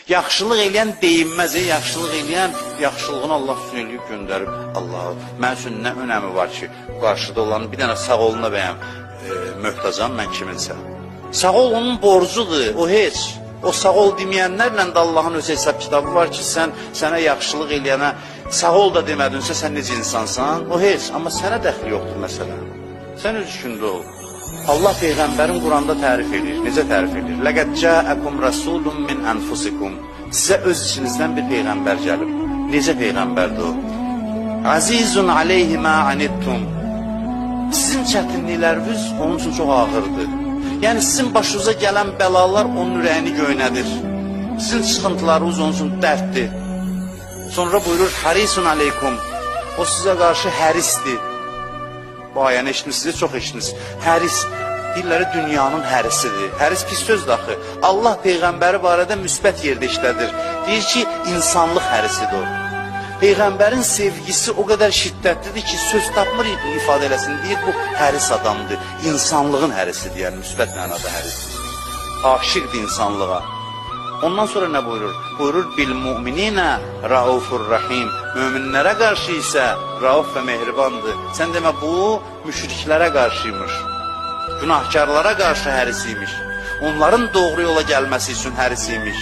Yaxşılıq eləyən deyinməz, yaxşılıq eləyən yaxşılığını Allah üçün eləyib göndərib. Allah, mən üçün nə önəmi var ki, qarşıda olan bir dənə sağ oluna bəyəm möhtacam mən kiminsə. Sağ ol onun borcudur, o heç. O sağ ol deməyənlərlə də Allahın öz hesab kitabı var ki, sənə yaxşılıq eləyənə sağ ol da demədinsə, sən necə insansan, o heç. Amma sənə dəxli yoxdur məsələn. Sən öz işində ol. Allah Peyğəmbərin Quranda tərif edir. Necə tərif edir? Ləqəd cəəkum rasulun min anfusikum. Sizə öz içinizdən bir Peyğəmbər gəlib. Necə Peyğəmbərdir o? Azizun aleyhi mə anittum. Sizin çətinlikləriniz onun üçün çox ağırdır. Yəni sizin başınıza gələn bəlalar onun ürəyini göynədir. Sizin çıxıntılarınız onun üçün dərddir. Sonra buyurur, harisun aleykum. O sizə qarşı hərisdir. Bu ayəni eşitmişsiniz, çox eşitmişsiniz. Həris, dilləri dünyanın hərisidir. Həris pis sözdür axı. Allah Peyğəmbəri barədə müsbət yerdə işlədir. Deyir ki, insanlıq hərisidir o. Peyğəmbərin sevgisi o qədər şiddətlidir ki, söz tapmır ifadə eləsin. Deyir, bu həris adamdır. İnsanlığın hərisidir, yəni müsbət mənada hərisdir. Aşiqdir insanlığa. Ondan sonra nə buyurur? Buyurur, bil-mu'mininə raufur rahim. Möminlərə qarşı isə rauf və mehribandır. Sən demə, bu müşriklərə qarşıymış. Günahkarlara qarşı hərisiymiş. Onların doğru yola gəlməsi üçün hərisiymiş.